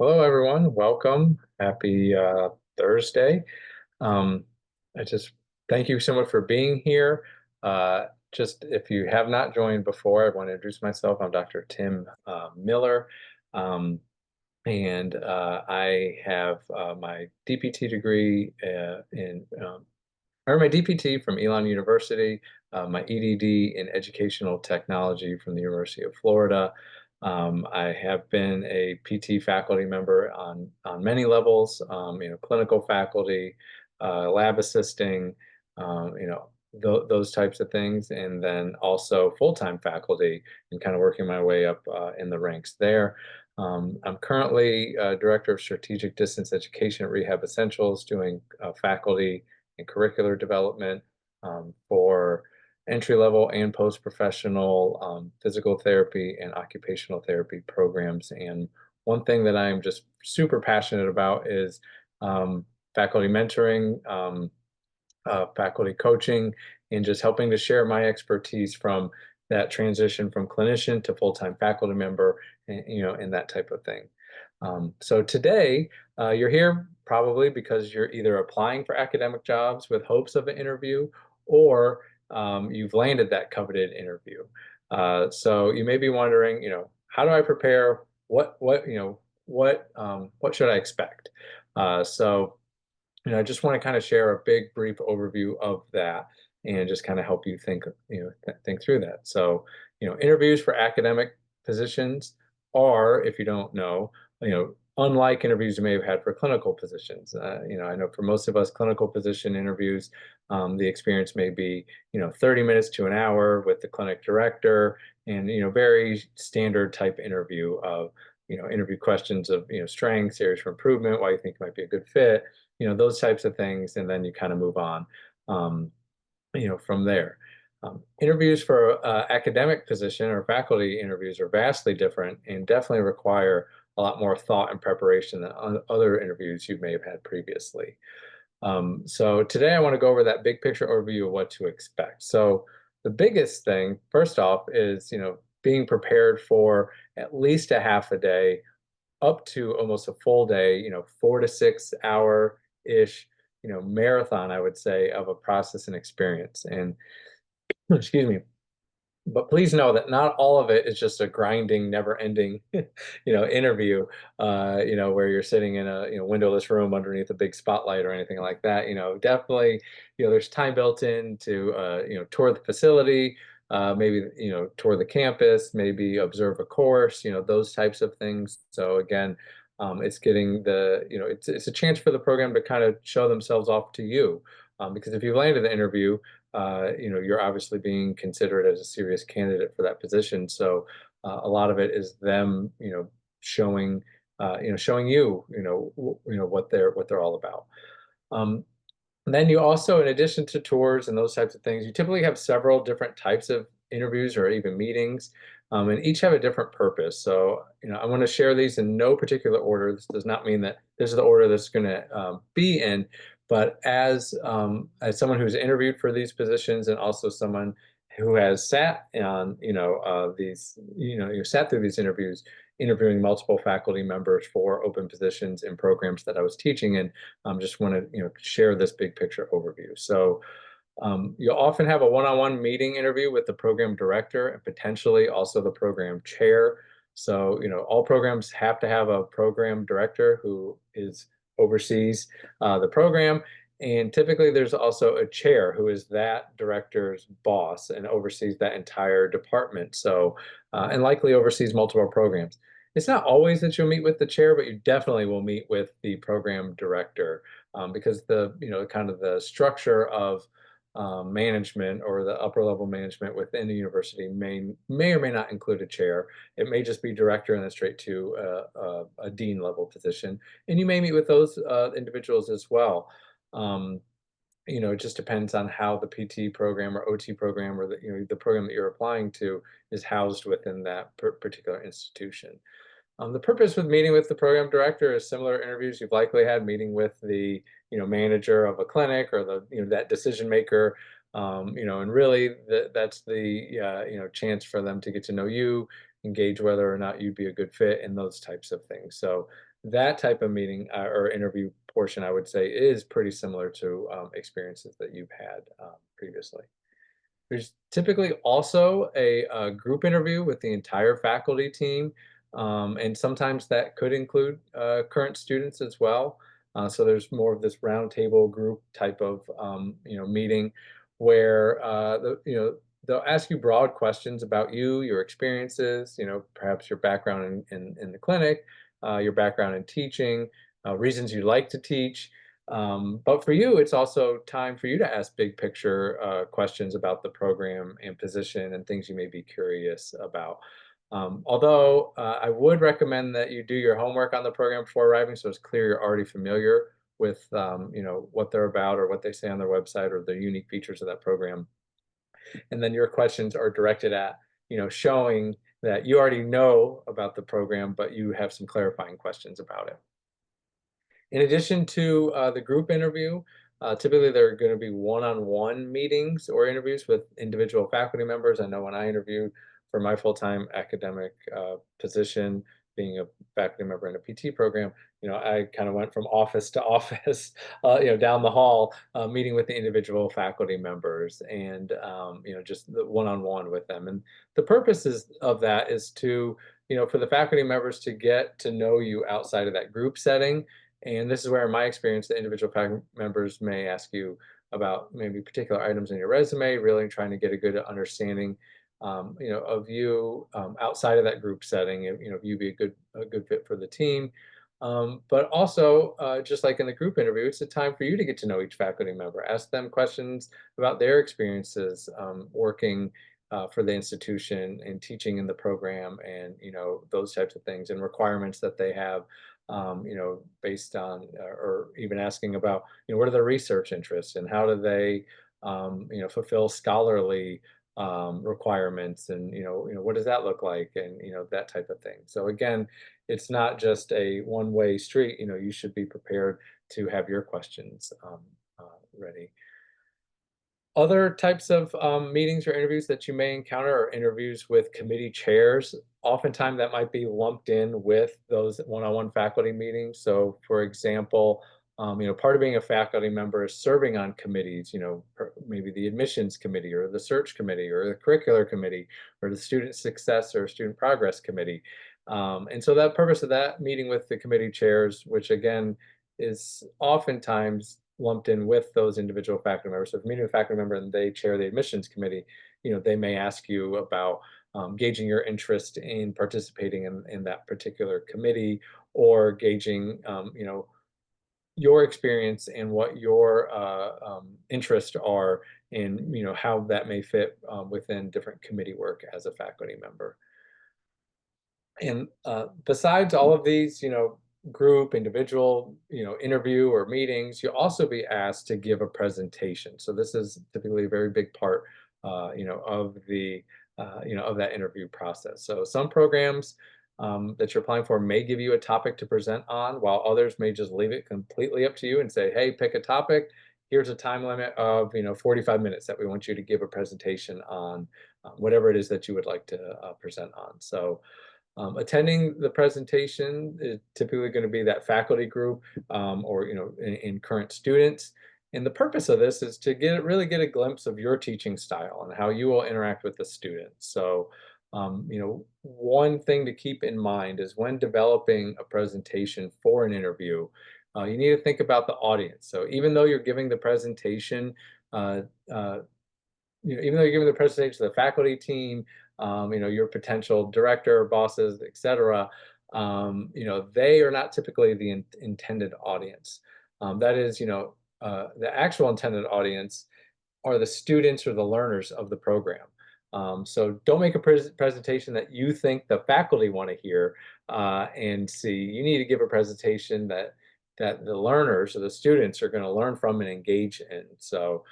Hello, everyone. Welcome. Happy Thursday. Um, I just thank you so much for being here. Just if you have not joined before, I want to introduce myself. I'm Dr. Tim Miller, um, and I have my DPT degree I earned my DPT from Elon University, my EDD in educational technology from the University of Florida. I have been a PT faculty member on many levels, clinical faculty, lab assisting, those types of things, and then also full-time faculty and kind of working my way up in the ranks there. I'm currently Director of Strategic Distance Education at Rehab Essentials, doing faculty and curricular development for entry-level and post-professional physical therapy and occupational therapy programs. And one thing that I'm just super passionate about is faculty mentoring, faculty coaching, and just helping to share my expertise from that transition from clinician to full-time faculty member, and that type of thing. So today, you're here probably because you're either applying for academic jobs with hopes of an interview, or you've landed that coveted interview. So you may be wondering, how do I prepare? What should I expect? So I just want to kind of share a big brief overview of that and just kind of help you think through that. So, interviews for academic positions are, if you don't know, unlike interviews you may have had for clinical positions. I know for most of us clinical position interviews, the experience may be, 30 minutes to an hour with the clinic director and, very standard type interview of, interview questions of, strengths, areas for improvement, why you think you might be a good fit, those types of things, and then you kind of move on, um, from there. Interviews for academic position or faculty interviews are vastly different and definitely require a lot more thought and preparation than other interviews you may have had previously. So today I want to go over that big picture overview of what to expect. So the biggest thing, first off, is, being prepared for at least a half a day up to almost a full day, 4 to 6 hour-ish, marathon, I would say, of a process and experience. And excuse me, but please know that not all of it is just a grinding, never-ending, interview, where you're sitting in a, windowless room underneath a big spotlight or anything like that. Definitely, there's time built in to, tour the facility, maybe, tour the campus, maybe observe a course, those types of things. So again, it's getting it's a chance for the program to kind of show themselves off to you. Because if you've landed the interview, you're obviously being considered as a serious candidate for that position. So a lot of it is them, showing, showing you, what they're all about. Um, and then you also, in addition to tours and those types of things, you typically have several different types of interviews or even meetings, and each have a different purpose. So, I want to share these in no particular order. This does not mean that this is the order that's going to be in, but as someone who's interviewed for these positions and also someone who has sat on, you sat through these interviews, interviewing multiple faculty members for open positions in programs that I was teaching in, just want to share this big picture overview. So you'll often have a one-on-one meeting interview with the program director and potentially also the program chair. So all programs have to have a program director who oversees the program. And typically there's also a chair who is that director's boss and oversees that entire department. So, and likely oversees multiple programs. It's not always that you'll meet with the chair, but you definitely will meet with the program director, because kind of the structure of management or the upper level management within the university may or may not include a chair. It may just be director and then straight to a dean level position. And you may meet with those individuals as well. Um, it just depends on how the PT program or OT program or the program that you're applying to is housed within that particular institution. The purpose with meeting with the program director is similar interviews you've likely had, meeting with the manager of a clinic or the that decision maker, and really that's the chance for them to get to know you, engage whether or not you'd be a good fit, and those types of things. So that type of meeting or interview portion, I would say, is pretty similar to experiences that you've had previously. There's typically also a group interview with the entire faculty team, and sometimes that could include current students as well. So there's more of this roundtable group type of meeting where they'll ask you broad questions about you, your experiences, perhaps your background in the clinic, your background in teaching, reasons you like to teach. But for you, it's also time for you to ask big picture questions about the program and position and things you may be curious about. Although I would recommend that you do your homework on the program before arriving, so it's clear you're already familiar with what they're about or what they say on their website or the unique features of that program. And then your questions are directed at showing that you already know about the program, but you have some clarifying questions about it. In addition to the group interview, typically there are going to be one-on-one meetings or interviews with individual faculty members. I know when I interviewed for my full-time academic position, being a faculty member in a PT program, I kind of went from office to office, down the hall, meeting with the individual faculty members and, just the one-on-one with them. And the of that is to, for the faculty members to get to know you outside of that group setting. And this is where, in my experience, the individual faculty members may ask you about maybe particular items in your resume, really trying to get a good understanding, of you outside of that group setting. If you be a good fit for the team. But also, just like in the group interview, it's a time for you to get to know each faculty member. Ask them questions about their experiences working for the institution and teaching in the program, and those types of things and requirements that they have. Based on, or even asking about, what are their research interests and how do they, fulfill scholarly requirements, and what does that look like, and that type of thing. So again, it's not just a one-way street. You should be prepared to have your questions ready. Other types of meetings or interviews that you may encounter are interviews with committee chairs. Oftentimes that might be lumped in with those one-on-one faculty meetings. So for example, part of being a faculty member is serving on committees, maybe the admissions committee or the search committee or the curricular committee or the student success or student progress committee. And so that purpose of that meeting with the committee chairs, which again is oftentimes lumped in with those individual faculty members. So if meeting a faculty member and they chair the admissions committee, they may ask you about gauging your interest in participating in that particular committee, or gauging, your experience and what your interests are, and how that may fit within different committee work as a faculty member. And besides all of these, group, individual, interview or meetings, you'll also be asked to give a presentation. So this is typically a very big part, of the, of that interview process. So some programs that you're applying for may give you a topic to present on, while others may just leave it completely up to you and say, hey, pick a topic. Here's a time limit of 45 minutes that we want you to give a presentation on whatever it is that you would like to present on. So attending the presentation is typically going to be that faculty group, or in current students. And the purpose of this is to really get a glimpse of your teaching style and how you will interact with the students. So, one thing to keep in mind is when developing a presentation for an interview, you need to think about the audience. So even though you're giving the presentation, uh, uh, even though you're giving the presentation to the faculty team, your potential director, bosses, etc., they are not typically the intended audience. That is, the actual intended audience are the students or the learners of the program. So don't make a presentation that you think the faculty want to hear and see. You need to give a presentation that the learners or the students are going to learn from and engage in. So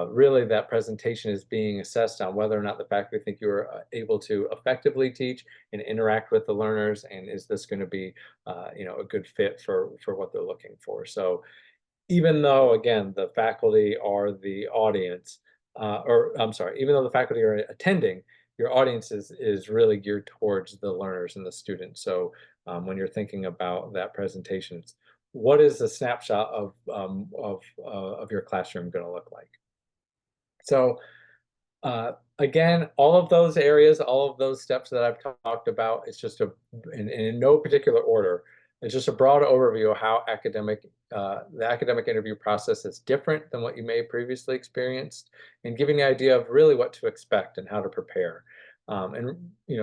really that presentation is being assessed on whether or not the faculty think you're able to effectively teach and interact with the learners, and is this going to be a good fit for what they're looking for. So even though, again, the faculty are the audience, or I'm sorry, even though the faculty are attending, your audience is really geared towards the learners and the students. So when you're thinking about that presentation. What is the snapshot of your classroom going to look like? So again, all of those areas, all of those steps that I've talked about, it's just in no particular order. It's just a broad overview of how the academic interview process is different than what you may have previously experienced, and giving the idea of really what to expect and how to prepare. And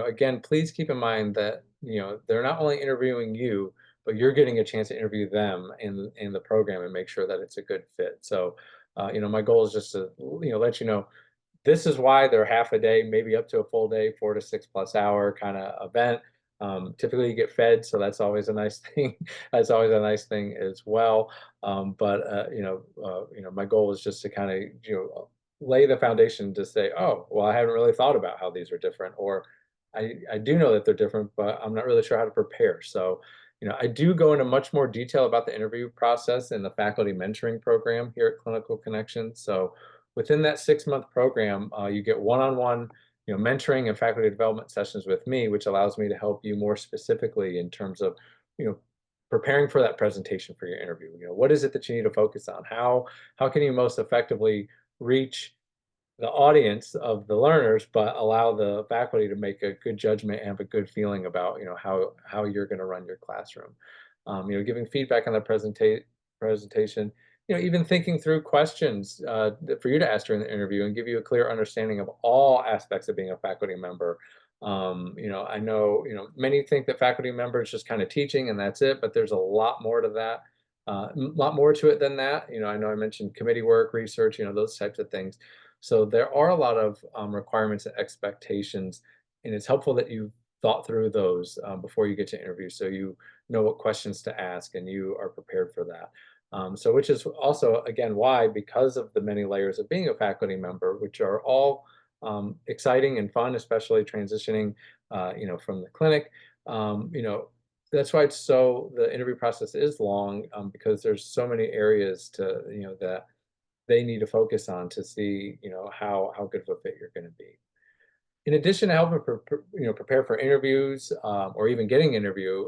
again, please keep in mind that they're not only interviewing you, but you're getting a chance to interview them in the program and make sure that it's a good fit. So, my goal is just to let you know this is why they're half a day, maybe up to a full day, 4 to 6+ hour kind of event. Typically you get fed, so that's always a nice thing. That's always a nice thing as well. But my goal is just to kind of lay the foundation to say, oh, well, I haven't really thought about how these are different, or I do know that they're different, but I'm not really sure how to prepare. So, I do go into much more detail about the interview process in the faculty mentoring program here at Clinical Connections. So within that 6-month program, you get one-on-one, mentoring and faculty development sessions with me, which allows me to help you more specifically in terms of, you know, preparing for that presentation for your interview. What is it that you need to focus on? How can you most effectively reach the audience of the learners, but allow the faculty to make a good judgment and have a good feeling about, how you're going to run your classroom. Giving feedback on the presentation, even thinking through questions for you to ask during the interview and give you a clear understanding of all aspects of being a faculty member. I know, many think that faculty member is just kind of teaching and that's it, but there's a lot more to that. A lot more to it than that. I know I mentioned committee work, research, those types of things. So there are a lot of requirements and expectations, and it's helpful that you thought through those before you get to interview, so you know what questions to ask and you are prepared for that. So which is also, again, why, because of the many layers of being a faculty member, which are all exciting and fun, especially transitioning, from the clinic, that's why the interview process is long, because there's so many areas that they need to focus on to see, how good of a fit you're going to be. In addition to helping prepare for interviews or even getting interview,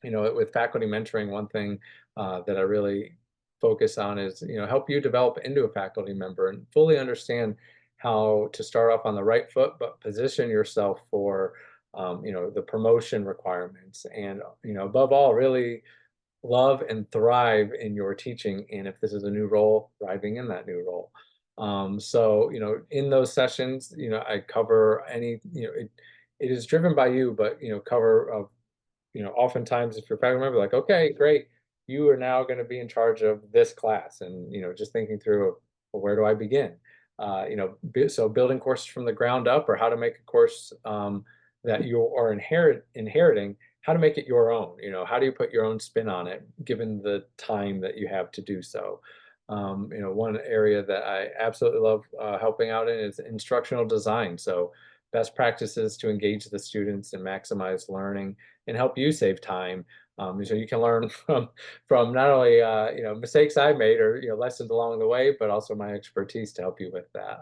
with faculty mentoring, one thing that I really focus on is, help you develop into a faculty member and fully understand how to start off on the right foot, but position yourself for, the promotion requirements, and, above all, really love and thrive in your teaching. And if this is a new role, thriving in that new role. So, in those sessions, I cover it is driven by you, but, cover oftentimes if you're a faculty member, like, okay, great, you are now going to be in charge of this class. And, just thinking through, well, where do I begin? So building courses from the ground up, or how to make a course that you are inheriting, how to make it your own. How do you put your own spin on it, given the time that you have to do so? One area that I absolutely love helping out in is instructional design. So best practices to engage the students and maximize learning and help you save time. So you can learn from not only mistakes I made, or lessons along the way, but also my expertise to help you with that.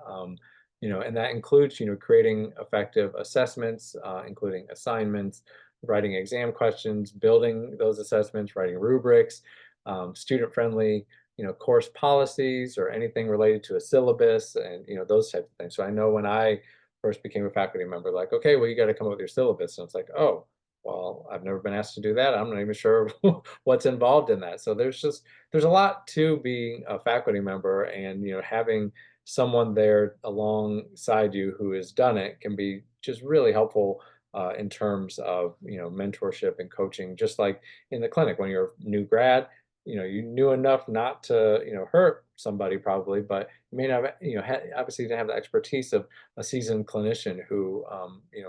And that includes creating effective assessments, including assignments, writing exam questions, building those assessments, writing rubrics, student-friendly course policies, or anything related to a syllabus, and those types of things. So I know when I first became a faculty member, like, okay, well, you got to come up with your syllabus, and it's like, oh, well, I've never been asked to do that. I'm not even sure what's involved in that. So there's a lot to being a faculty member, and having someone there alongside you who has done it can be just really helpful in terms of mentorship and coaching. Just like in the clinic when you're a new grad, you knew enough not to hurt somebody probably, but you may not obviously didn't have the expertise of a seasoned clinician who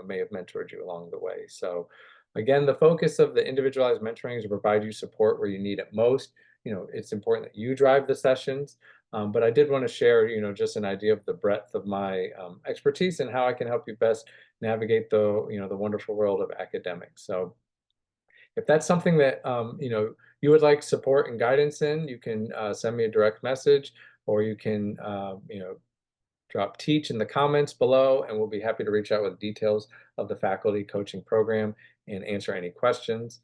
may have mentored you along the way. So again, the focus of the individualized mentoring is to provide you support where you need it most. It's important that you drive the sessions, but I did want to share just an idea of the breadth of my expertise and how I can help you best navigate the wonderful world of academics. So if that's something that you would like support and guidance in, you can send me a direct message, or you can drop teach in the comments below, and we'll be happy to reach out with details of the faculty coaching program and answer any questions.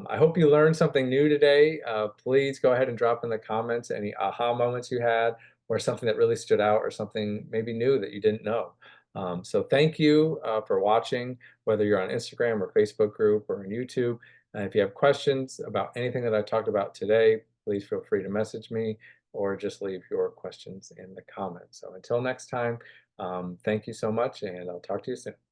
I hope you learned something new today. Please go ahead and drop in the comments any aha moments you had, or something that really stood out, or something maybe new that you didn't know. So thank you for watching, whether you're on Instagram or Facebook group or on YouTube. If you have questions about anything that I talked about today, please feel free to message me or just leave your questions in the comments. So until next time, thank you so much, and I'll talk to you soon.